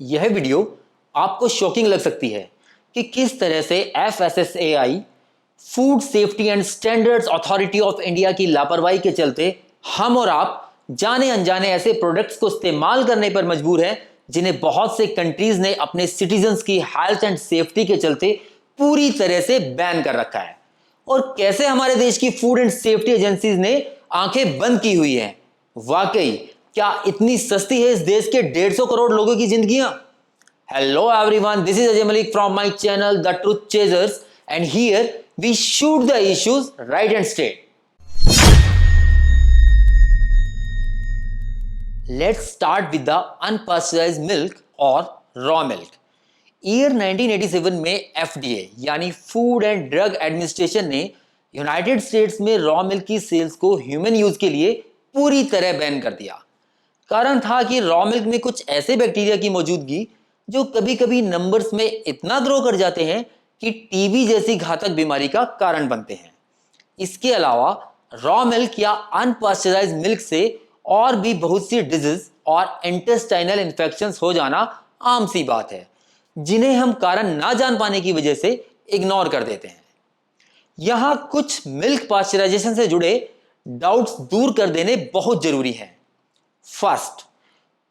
यह वीडियो आपको शॉकिंग लग सकती है कि किस तरह से FSSAI food safety and standards authority of India की लापरवाही के चलते हम और आप जाने अनजाने ऐसे प्रोडक्ट्स को इस्तेमाल करने पर मजबूर हैं जिन्हें बहुत से कंट्रीज ने अपने सिटीजन्स की हेल्थ एंड सेफ्टी के चलते पूरी तरह से बैन कर रखा है, और कैसे हमारे देश की फूड एंड सेफ्टी एजेंसीज ने आंखें बंद की हुई हैं। वाकई क्या इतनी सस्ती है इस देश के 150 करोड़ लोगों की जिंदगियां? Hello everyone, this is Ajay Malik from my channel the truth chasers and here we shoot the issues right and straight. Let's start with the unpasteurised milk और रॉ मिल्क। ईयर 1987 में FDA यानी फूड एंड ड्रग एडमिनिस्ट्रेशन ने United States में raw milk की sales को human use के लिए पूरी तरह बैन कर दिया। कारण था कि रॉ मिल्क में कुछ ऐसे बैक्टीरिया की मौजूदगी जो कभी कभी नंबर्स में इतना ग्रो कर जाते हैं कि टीबी जैसी घातक बीमारी का कारण बनते हैं। इसके अलावा रॉ मिल्क या अनपास्चराइज्ड मिल्क से और भी बहुत सी डिजीज और इंटेस्टाइनल इन्फेक्शंस हो जाना आम सी बात है, जिन्हें हम कारण ना जान पाने की वजह से इग्नोर कर देते हैं। यहां कुछ मिल्क पास्चराइजेशन से जुड़े डाउट्स दूर कर देने बहुत जरूरी हैं। फर्स्ट,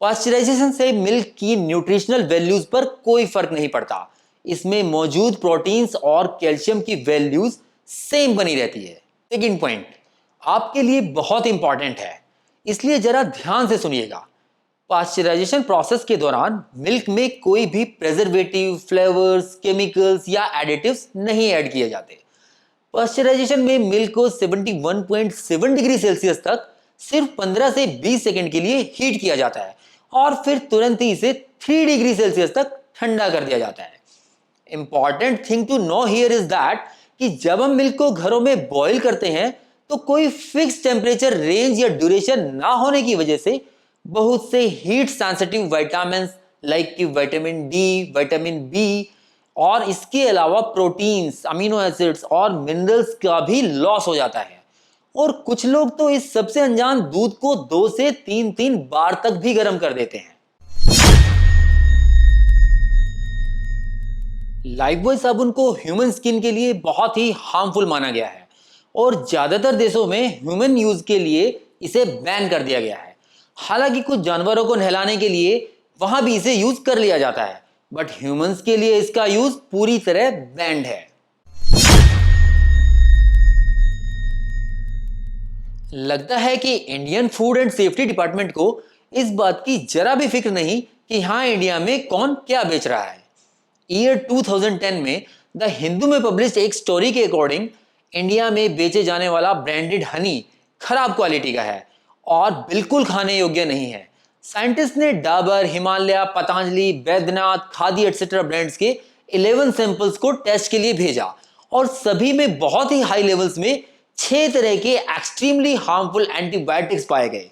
पास्चराइजेशन से मिल्क की न्यूट्रिशनल वैल्यूज पर कोई फर्क नहीं पड़ता। इसमें मौजूद प्रोटीन्स और कैल्शियम की वैल्यूज सेम बनी रहती है। सेकंड पॉइंट आपके लिए बहुत इंपॉर्टेंट है, इसलिए जरा ध्यान से सुनिएगा। पास्चराइजेशन प्रोसेस के दौरान मिल्क में कोई भी प्रिजर्वेटिव, फ्लेवर्स, केमिकल्स या एडिटिव्स नहीं ऐड किए जाते। पास्चराइजेशन में मिल्क को 71.7 डिग्री सेल्सियस तक सिर्फ 15 से 20 सेकंड के लिए हीट किया जाता है और फिर तुरंत ही इसे 3 डिग्री सेल्सियस तक ठंडा कर दिया जाता है। Important thing to know here is that कि जब हम मिल्क को घरों में बॉईल करते हैं तो कोई फिक्स टेम्परेचर रेंज या ड्यूरेशन ना होने की वजह से बहुत से हीट सेंसिटिव विटामिन लाइक कि विटामिन डी, विटामिन बी और इसके अलावा प्रोटीन्स, अमीनो एसिड्स और मिनरल्स का भी लॉस हो जाता है। और कुछ लोग तो इस सबसे अनजान दूध को 2 से 3 बार तक भी गर्म कर देते हैं। लाइफबॉय साबुन को ह्यूमन स्किन के लिए बहुत ही हार्मफुल माना गया है और ज्यादातर देशों में ह्यूमन यूज के लिए इसे बैन कर दिया गया है। हालांकि कुछ जानवरों को नहलाने के लिए वहां भी इसे यूज कर लिया जाता है, बट ह्यूमंस के लिए इसका यूज पूरी तरह बैंड है। लगता है कि Indian food and safety department को इस बात की जरा भी फिक्र नहीं कि हाँ इंडिया में कौन क्या बेच रहा है। ईयर 2010 में द हिंदू में पब्लिश एक स्टोरी के अकॉर्डिंग इंडिया में बेचे जाने वाला ब्रांडेड हनी खराब क्वालिटी का है और बिल्कुल खाने योग्य नहीं है। साइंटिस्ट ने डाबर, हिमालय, पतंजलि, बैद्यनाथ, खादी एटसेट्रा ब्रांड्स के 11 सैंपल्स को टेस्ट के लिए भेजा और सभी में बहुत ही हाई लेवल्स में 6 तरह के एक्सट्रीमली हार्मफुल एंटीबायोटिक्स पाए गए।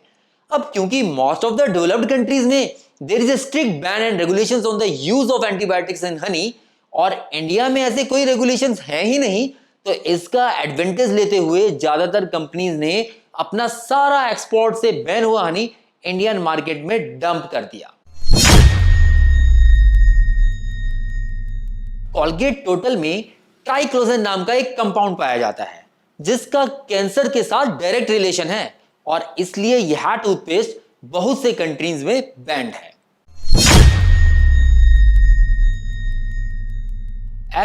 अब क्योंकि most of the developed countries में there is a strict ban and regulations on the use of antibiotics in honey और इंडिया में ऐसे कोई रेगुलेशंस हैं ही नहीं, तो इसका एडवांटेज लेते हुए ज्यादातर कंपनीज ने अपना सारा एक्सपोर्ट से बैन हुआ हनी इंडियन मार्केट में डंप कर दिया। कोलगेट टोटल में ट्राइक्लोजन नाम का एक कंपाउंड पाया जाता है जिसका कैंसर के साथ डायरेक्ट रिलेशन है और इसलिए यह टूथपेस्ट बहुत से कंट्रीज में बैंड है।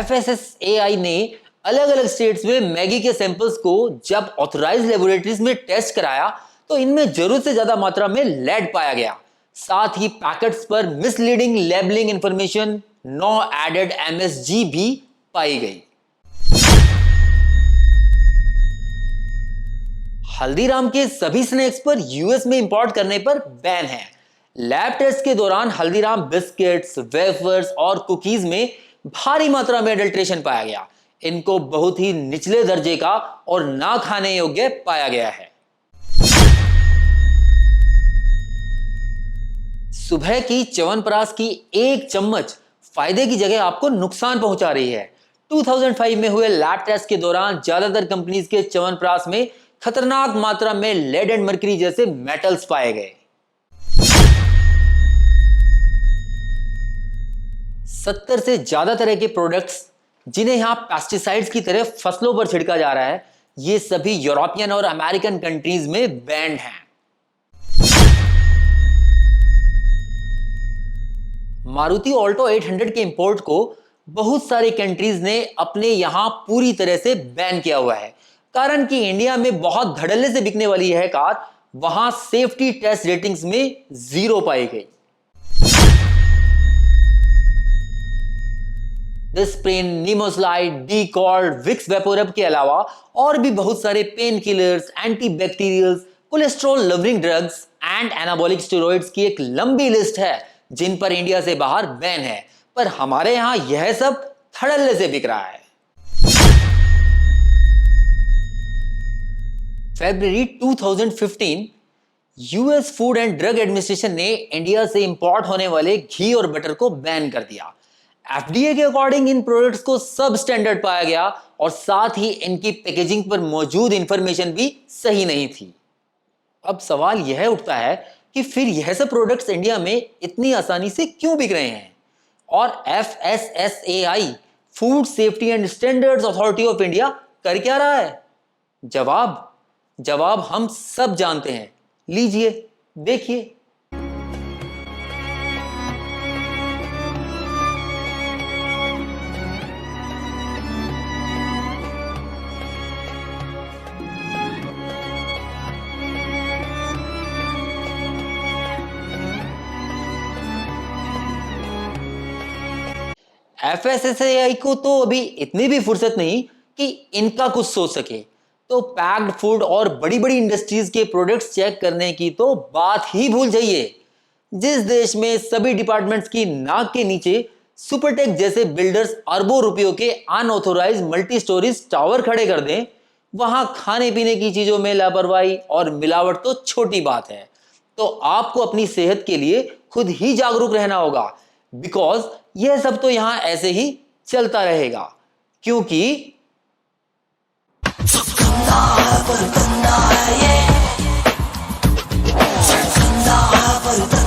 FSSAI ने अलग अलग स्टेट्स में मैगी के सैंपल्स को जब ऑथराइज्ड लेबोरेटरीज में टेस्ट कराया तो इनमें जरूरत से ज्यादा मात्रा में लेड पाया गया। साथ ही पैकेट्स पर misleading labelling information, no added MSG भी पाई गई। हल्दीराम के सभी स्नैक्स पर यूएस में इंपोर्ट करने पर बैन है। लैब टेस्ट के दौरान हल्दीराम बिस्किट्स, वेफर्स और कुकीज में भारी मात्रा में अडल्ट्रेशन पाया गया। इनको बहुत ही निचले दर्जे का और ना खाने योग्य पाया गया है। सुबह की च्यवनप्राश की एक चम्मच फायदे की जगह आपको नुकसान पहुंचा रही है। 2005 में हुए लैब टेस्ट के दौरान ज्यादातर कंपनीज के च्यवनप्राश में खतरनाक मात्रा में लेड एंड मर्करी जैसे मेटल्स पाए गए। 70 से ज्यादा तरह के प्रोडक्ट्स जिन्हें यहां पेस्टिसाइड्स की तरह फसलों पर छिड़का जा रहा है, ये सभी यूरोपियन और अमेरिकन कंट्रीज में बैंड हैं। मारुति ऑल्टो 800 के इंपोर्ट को बहुत सारे कंट्रीज ने अपने यहां पूरी तरह से बैन किया हुआ है, कारण कि इंडिया में बहुत धड़ल्ले से बिकने वाली यह कार वहां सेफ्टी टेस्ट रेटिंग्स में 0 पाई गई। Disprin, nimesulide, Decold, Vicks VapoRub के अलावा और भी बहुत सारे pain killers, antibacterials, cholesterol lowering drugs and anabolic steroids की एक लंबी लिस्ट है जिन पर इंडिया से बाहर बैन है, पर हमारे यहां यह सब धड़ल्ले से बिक रहा है। फरवरी 2015 US food and drug administration ने इंडिया से इंपोर्ट होने वाले घी और बटर को बैन कर दिया। एफडीए के अकॉर्डिंग इन प्रोडक्ट्स को सब स्टैंडर्ड पाया गया और साथ ही इनकी पैकेजिंग पर मौजूद इंफॉर्मेशन भी सही नहीं थी। अब सवाल यह उठता है कि फिर यह सब प्रोडक्ट्स इंडिया में इतनी आसानी से क्यों बिक रहे हैं और FSSAI food safety and standards authority of India कर क्या रहा है? जवाब हम सब जानते हैं। लीजिए देखिए। एफएसएसएआई को तो अभी इतनी भी फुर्सत नहीं कि इनका कुछ सोच सके, तो पैक्ड फूड और बड़ी बड़ी इंडस्ट्रीज के प्रोडक्ट्स चेक करने की तो बात ही भूल जाइए। जिस देश में सभी डिपार्टमेंट्स की नाक के नीचे सुपरटेक जैसे बिल्डर्स अरबों रुपयों के अनऑथोराइज्ड मल्टी स्टोरीज टावर खड़े कर दें, वहां खाने पीने की चीजों में लापरवाही और मिलावट तो छोटी बात है। तो आपको अपनी सेहत के लिए खुद ही जागरूक रहना होगा, बिकॉज यह सब तो यहां ऐसे ही चलता रहेगा, क्योंकि गंदा है ये, गंदा है